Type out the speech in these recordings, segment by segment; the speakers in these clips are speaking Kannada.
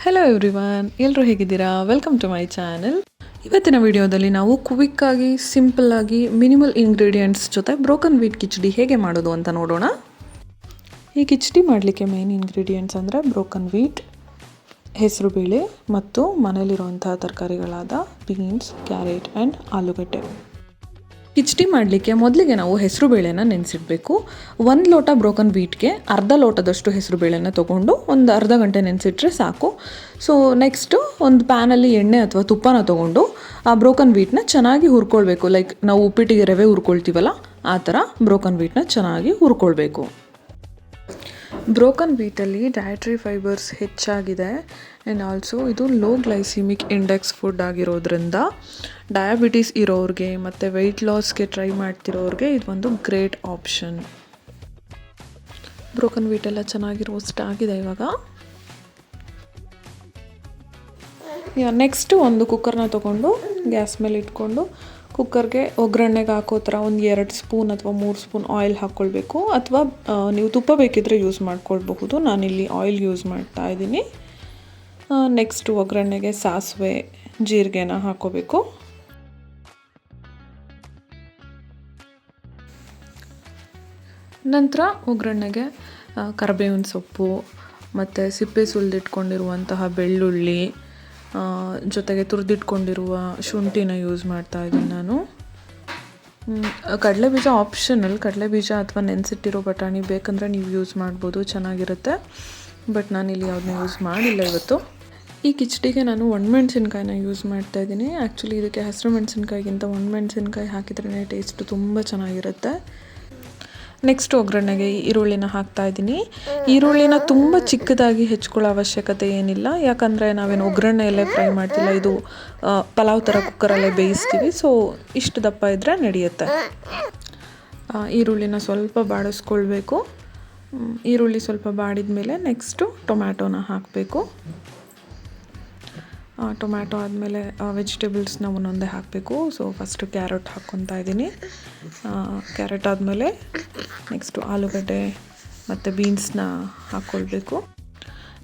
ಹಲೋ ಎವ್ರಿವನ್, ಎಲ್ಲರೂ ಹೇಗಿದ್ದೀರಾ? Welcome to my channel. ಇವತ್ತಿನ ವಿಡಿಯೋದಲ್ಲಿ ನಾವು ಕ್ವಿಕ್ಕಾಗಿ ಸಿಂಪಲ್ಲಾಗಿ ಮಿನಿಮಲ್ ಇಂಗ್ರೀಡಿಯೆಂಟ್ಸ್ ಜೊತೆ ಬ್ರೋಕನ್ ವೀಟ್ ಕಿಚಡಿ ಹೇಗೆ ಮಾಡೋದು ಅಂತ ನೋಡೋಣ. ಈ ಕಿಚಡಿ ಮಾಡಲಿಕ್ಕೆ ಮೇನ್ ಇಂಗ್ರೀಡಿಯೆಂಟ್ಸ್ ಅಂದರೆ ಬ್ರೋಕನ್ ವೀಟ್, ಹೆಸರುಬೇಳೆ ಮತ್ತು ಮನೇಲಿರುವಂಥ ತರಕಾರಿಗಳಾದ ಬೀನ್ಸ್, ಕ್ಯಾರೆಟ್ ಆ್ಯಂಡ್ ಆಲೂಗಡ್ಡೆ. ಕಿಚಡಿ ಮಾಡಲಿಕ್ಕೆ ಮೊದಲಿಗೆ ನಾವು ಹೆಸರುಬೇಳೆನ ನೆನೆಸಿಡಬೇಕು. 1 ಲೋಟ ಬ್ರೋಕನ್ ವೀಟ್ಗೆ ಅರ್ಧ ಲೋಟದಷ್ಟು ಹೆಸರುಬೇಳೆನ ತೊಗೊಂಡು ಒಂದು ಅರ್ಧ ಗಂಟೆ ನೆನೆಸಿಟ್ರೆ ಸಾಕು. ಸೊ ನೆಕ್ಸ್ಟು ಒಂದು ಪ್ಯಾನಲ್ಲಿ ಎಣ್ಣೆ ಅಥವಾ ತುಪ್ಪನ ತೊಗೊಂಡು ಆ ಬ್ರೋಕನ್ ವೀಟ್ನ ಚೆನ್ನಾಗಿ ಹುರ್ಕೊಳ್ಬೇಕು. ಲೈಕ್ ನಾವು ಉಪ್ಪಿಟ್ಟಿಗೆ ರವೆ ಹುರ್ಕೊಳ್ತೀವಲ್ಲ ಆ ಥರ ಬ್ರೋಕನ್ ವೀಟ್ನ ಚೆನ್ನಾಗಿ ಹುರ್ಕೊಳ್ಬೇಕು. ಬ್ರೋಕನ್ ವೀಟಲ್ಲಿ ಡಯಟ್ರಿ ಫೈಬರ್ಸ್ ಹೆಚ್ಚಾಗಿದೆ ಆ್ಯಂಡ್ ಆಲ್ಸೋ ಇದು ಲೋ ಗ್ಲೈಸಿಮಿಕ್ ಇಂಡೆಕ್ಸ್ ಫುಡ್ ಆಗಿರೋದ್ರಿಂದ ಡಯಾಬಿಟೀಸ್ ಇರೋರಿಗೆ ಮತ್ತು ವೆಯ್ಟ್ ಲಾಸ್ಗೆ ಟ್ರೈ ಮಾಡ್ತಿರೋರಿಗೆ ಇದು ಒಂದು ಗ್ರೇಟ್ ಆಪ್ಷನ್. ಬ್ರೋಕನ್ ವೀಟೆಲ್ಲ ಚೆನ್ನಾಗಿ ರೋಸ್ಟ್ ಆಗಿದೆ ಇವಾಗ. ನೆಕ್ಸ್ಟು ಒಂದು ಕುಕ್ಕರ್ನ ತೊಗೊಂಡು ಗ್ಯಾಸ್ ಮೇಲೆ ಇಟ್ಕೊಂಡು ಕುಕ್ಕರ್ಗೆ ಒಗ್ಗರಣೆಗೆ ಹಾಕೋ ಥರ ಒಂದು 2 ಸ್ಪೂನ್ ಅಥವಾ 3 ಸ್ಪೂನ್ ಆಯಿಲ್ ಹಾಕ್ಕೊಳ್ಬೇಕು. ಅಥವಾ ನೀವು ತುಪ್ಪ ಬೇಕಿದ್ದರೆ ಯೂಸ್ ಮಾಡ್ಕೊಳ್ಬಹುದು. ನಾನಿಲ್ಲಿ ಆಯಿಲ್ ಯೂಸ್ ಮಾಡ್ತಾ ಇದ್ದೀನಿ. ನೆಕ್ಸ್ಟು ಒಗ್ಗರಣೆಗೆ ಸಾಸಿವೆ, ಜೀರಿಗೆನ ಹಾಕ್ಕೋಬೇಕು. ನಂತರ ಒಗ್ಗರಣೆಗೆ ಕರಿಬೇವಿನ ಸೊಪ್ಪು ಮತ್ತು ಸಿಪ್ಪೆ ಸುಲಿದಿಟ್ಕೊಂಡಿರುವಂತಹ ಬೆಳ್ಳುಳ್ಳಿ ಜೊತೆಗೆ ತುರಿದಿಟ್ಕೊಂಡಿರುವ ಶುಂಠಿನ ಯೂಸ್ ಮಾಡ್ತಾ ಇದ್ದೀನಿ ನಾನು. ಕಡಲೆಬೀಜ ಆಪ್ಷನಲ್, ಕಡಲೆಬೀಜ ಅಥವಾ ನೆನೆಸಿಟ್ಟಿರೋ ಬಟಾಣಿ ಬೇಕಂದರೆ ನೀವು ಯೂಸ್ ಮಾಡ್ಬೋದು, ಚೆನ್ನಾಗಿರುತ್ತೆ. ಬಟ್ ನಾನಿಲ್ಲಿ ಯಾವುದನ್ನ ಯೂಸ್ ಮಾಡಿಲ್ಲ ಇವತ್ತು. ಈ ಕಿಚಡಿಗೆ ನಾನು ಒಣಮೆಣಸಿನ್ಕಾಯಿನ ಯೂಸ್ ಮಾಡ್ತಾ ಇದ್ದೀನಿ. ಆ್ಯಕ್ಚುಲಿ ಇದಕ್ಕೆ ಹಸಿರು ಮೆಣಸಿನ್ಕಾಯಿಗಿಂತ ಒಣಮೆಣಸಿನ್ಕಾಯಿ ಹಾಕಿದ್ರೇ ಟೇಸ್ಟು ತುಂಬ ಚೆನ್ನಾಗಿರುತ್ತೆ. ನೆಕ್ಸ್ಟ್ ಒಗ್ಗರಣೆಗೆ ಈರುಳ್ಳಿನ ಹಾಕ್ತಾ ಇದ್ದೀನಿ. ಈರುಳ್ಳಿನ ತುಂಬ ಚಿಕ್ಕದಾಗಿ ಹೆಚ್ಕೊಳ್ಳೋ ಅವಶ್ಯಕತೆ ಏನಿಲ್ಲ, ಯಾಕಂದರೆ ನಾವೇನು ಒಗ್ಗರಣೆಯಲ್ಲೇ ಫ್ರೈ ಮಾಡ್ತಿಲ್ಲ, ಇದು ಪಲಾವ್ ಥರ ಕುಕ್ಕರಲ್ಲೇ ಬೇಯಿಸ್ತೀವಿ. ಸೊ ಇಷ್ಟು ದಪ್ಪ ಇದ್ದರೆ ನಡೆಯುತ್ತೆ. ಈರುಳ್ಳಿನ ಸ್ವಲ್ಪ ಬಾಡಿಸ್ಕೊಳ್ಬೇಕು. ಈರುಳ್ಳಿ ಸ್ವಲ್ಪ ಬಾಡಿದ ಮೇಲೆ ನೆಕ್ಸ್ಟು ಟೊಮ್ಯಾಟೋನ ಹಾಕಬೇಕು. ಟೊಮ್ಯಾಟೊ ಆದಮೇಲೆ ವೆಜಿಟೇಬಲ್ಸ್ನ ಒಂದೊಂದೇ ಹಾಕಬೇಕು. ಸೊ ಫಸ್ಟು ಕ್ಯಾರೆಟ್ ಹಾಕ್ಕೊತಾ ಇದ್ದೀನಿ. ಕ್ಯಾರೆಟ್ ಆದಮೇಲೆ ನೆಕ್ಸ್ಟು ಆಲೂಗಡ್ಡೆ ಮತ್ತು ಬೀನ್ಸ್ನ ಹಾಕ್ಕೊಳ್ಬೇಕು.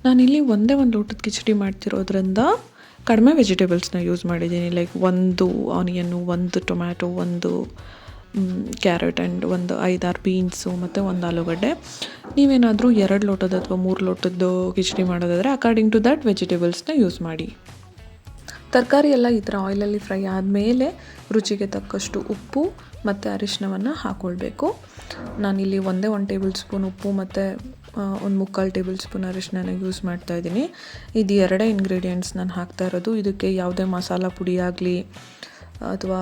ನಾನಿಲ್ಲಿ ಒಂದೇ ಒಂದು ಲೋಟದ ಕಿಚಡಿ ಮಾಡ್ತಿರೋದ್ರಿಂದ ಕಡಿಮೆ ವೆಜಿಟೇಬಲ್ಸ್ನ ಯೂಸ್ ಮಾಡಿದ್ದೀನಿ. Like 1 onion, 1 tomato, 1 carrot and ಒಂದು 5-6 ಬೀನ್ಸು ಮತ್ತು 1 ಆಲೂಗಡ್ಡೆ. ನೀವೇನಾದರೂ 2 ಲೋಟದ ಅಥವಾ 3 ಲೋಟದ್ದು ಕಿಚಡಿ ಮಾಡೋದಾದರೆ ಅಕಾರ್ಡಿಂಗ್ ಟು ದ್ಯಾಟ್ ವೆಜಿಟೇಬಲ್ಸ್ನ ಯೂಸ್ ಮಾಡಿ. ತರಕಾರಿ ಎಲ್ಲ ಈ ಥರ ಆಯಿಲಲ್ಲಿ ಫ್ರೈ ಆದಮೇಲೆ ರುಚಿಗೆ ತಕ್ಕಷ್ಟು ಉಪ್ಪು ಮತ್ತು ಅರಿಶಿನವನ್ನು ಹಾಕ್ಕೊಳ್ಬೇಕು. ನಾನಿಲ್ಲಿ 1 ಟೇಬಲ್ ಸ್ಪೂನ್ ಉಪ್ಪು ಮತ್ತು 1/4 ಟೇಬಲ್ ಸ್ಪೂನ್ ಅರಿಶಿನ ಯೂಸ್ ಮಾಡ್ತಾ ಇದ್ದೀನಿ. ಇದು 2 ಇಂಗ್ರೀಡಿಯೆಂಟ್ಸ್ ನಾನು ಹಾಕ್ತಾ ಇರೋದು. ಇದಕ್ಕೆ ಯಾವುದೇ ಮಸಾಲ ಪುಡಿ ಆಗಲಿ ಅಥವಾ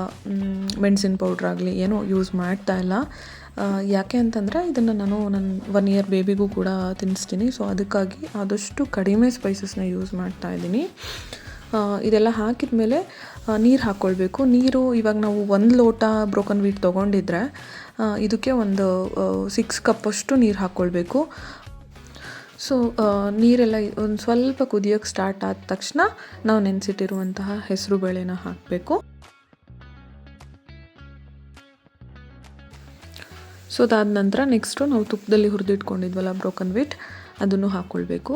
ಮೆಣಸಿನ ಪೌಡ್ರ್ ಆಗಲಿ ಏನೂ ಯೂಸ್ ಮಾಡ್ತಾ ಇಲ್ಲ. ಯಾಕೆ ಅಂತಂದರೆ ಇದನ್ನು ನಾನು ನನ್ನ 1 ಇಯರ್ ಬೇಬಿಗೂ ಕೂಡ ತಿನ್ನಿಸ್ತೀನಿ. ಸೊ ಅದಕ್ಕಾಗಿ ಆದಷ್ಟು ಕಡಿಮೆ ಸ್ಪೈಸಸ್ನ ಯೂಸ್ ಮಾಡ್ತಾ ಇದ್ದೀನಿ. ಇದೆಲ್ಲ ಹಾಕಿದ ಮೇಲೆ ನೀರು ಹಾಕ್ಕೊಳ್ಬೇಕು. ನೀರು ಇವಾಗ ನಾವು 1 ಲೋಟ ಬ್ರೋಕನ್ ವೀಟ್ ತೊಗೊಂಡಿದ್ರೆ ಇದಕ್ಕೆ ಒಂದು 6 ಕಪ್ಪಷ್ಟು ನೀರು ಹಾಕ್ಕೊಳ್ಬೇಕು. ಸೊ ನೀರೆಲ್ಲ ಒಂದು ಸ್ವಲ್ಪ ಕುದಿಯೋಕ್ಕೆ ಸ್ಟಾರ್ಟ್ ಆದ ತಕ್ಷಣ ನಾವು ನೆನೆಸಿಟ್ಟಿರುವಂತಹ ಹೆಸರು ಬೇಳೆನ ಹಾಕಬೇಕು. ಸೊ ಅದಾದ ನಂತರ ನೆಕ್ಸ್ಟು ನಾವು ತುಪ್ಪದಲ್ಲಿ ಹುರಿದಿಟ್ಕೊಂಡಿದ್ವಲ್ಲ ಬ್ರೋಕನ್ ವೀಟ್, ಅದನ್ನು ಹಾಕ್ಕೊಳ್ಬೇಕು.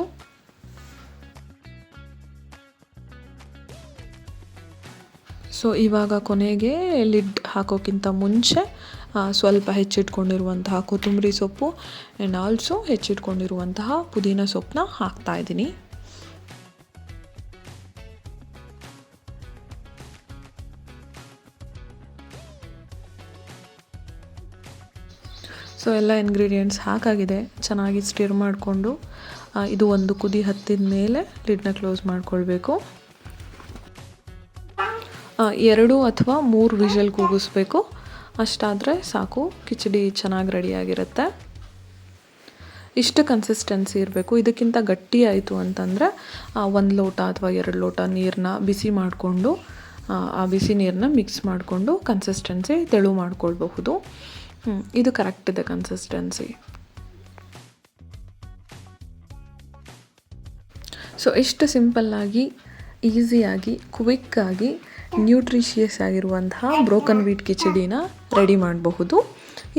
ಸೊ ಇವಾಗ ಕೊನೆಗೆ ಲಿಡ್ ಹಾಕೋಕ್ಕಿಂತ ಮುಂಚೆ ಸ್ವಲ್ಪ ಹೆಚ್ಚಿಟ್ಕೊಂಡಿರುವಂತಹ ಕೊತ್ತಂಬರಿ ಸೊಪ್ಪು ಆ್ಯಂಡ್ ಆಲ್ಸೋ ಹೆಚ್ಚಿಟ್ಕೊಂಡಿರುವಂತಹ ಪುದೀನ ಸೊಪ್ಪನ್ನ ಹಾಕ್ತಾ ಇದ್ದೀನಿ. ಸೊ ಎಲ್ಲ ಇಂಗ್ರೀಡಿಯೆಂಟ್ಸ್ ಹಾಕಾಗಿದೆ. ಚೆನ್ನಾಗಿ ಸ್ಟಿರ್ ಮಾಡಿಕೊಂಡು ಇದು ಒಂದು ಕುದಿ ಹತ್ತಿದ ಮೇಲೆ ಲಿಡ್ನ ಕ್ಲೋಸ್ ಮಾಡ್ಕೊಳ್ಬೇಕು. 2 ಅಥವಾ 3 ವಿಷಲ್ ಕೂಗಿಸ್ಬೇಕು. ಅಷ್ಟಾದರೆ ಸಾಕು, ಕಿಚಡಿ ಚೆನ್ನಾಗಿ ರೆಡಿಯಾಗಿರುತ್ತೆ. ಇಷ್ಟು ಕನ್ಸಿಸ್ಟೆನ್ಸಿ ಇರಬೇಕು. ಇದಕ್ಕಿಂತ ಗಟ್ಟಿ ಆಯಿತು ಅಂತಂದರೆ 1 ಲೋಟ ಅಥವಾ 2 ಲೋಟ ನೀರನ್ನ ಬಿಸಿ ಮಾಡಿಕೊಂಡು ಆ ಬಿಸಿ ನೀರನ್ನ ಮಿಕ್ಸ್ ಮಾಡಿಕೊಂಡು ಕನ್ಸಿಸ್ಟೆನ್ಸಿ ತೆಳು ಮಾಡ್ಕೊಳ್ಬಹುದು. ಇದು ಕರೆಕ್ಟ್ ಇದೆ ಕನ್ಸಿಸ್ಟೆನ್ಸಿ. ಸೊ ಇಷ್ಟು ಸಿಂಪಲ್ಲಾಗಿ, ಈಸಿಯಾಗಿ, ಕ್ವಿಕ್ಕಾಗಿ, ನ್ಯೂಟ್ರಿಷಿಯಸ್ ಆಗಿರುವಂತಹ ಬ್ರೋಕನ್ ವೀಟ್ ಕಿಚಡಿನ ರೆಡಿ ಮಾಡಬಹುದು.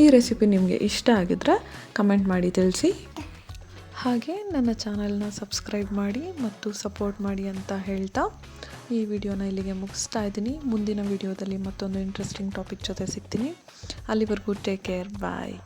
ಈ ರೆಸಿಪಿ ನಿಮಗೆ ಇಷ್ಟ ಆಗಿದ್ರೆ ಕಮೆಂಟ್ ಮಾಡಿ ತಿಳಿಸಿ. ಹಾಗೆ ನನ್ನ ಚಾನಲ್ನ ಸಬ್ಸ್ಕ್ರೈಬ್ ಮಾಡಿ ಮತ್ತು ಸಪೋರ್ಟ್ ಮಾಡಿ ಅಂತ ಹೇಳ್ತಾ ಈ ವಿಡಿಯೋನ ಇಲ್ಲಿಗೆ ಮುಗಿಸ್ತಾ ಇದ್ದೀನಿ. ಮುಂದಿನ ವಿಡಿಯೋದಲ್ಲಿ ಮತ್ತೊಂದು ಇಂಟ್ರೆಸ್ಟಿಂಗ್ ಟಾಪಿಕ್ ಜೊತೆ ಸಿಗ್ತೀನಿ. ಅಲ್ಲಿವರೆಗೂ ಟೇಕ್ ಕೇರ್, ಬಾಯ್.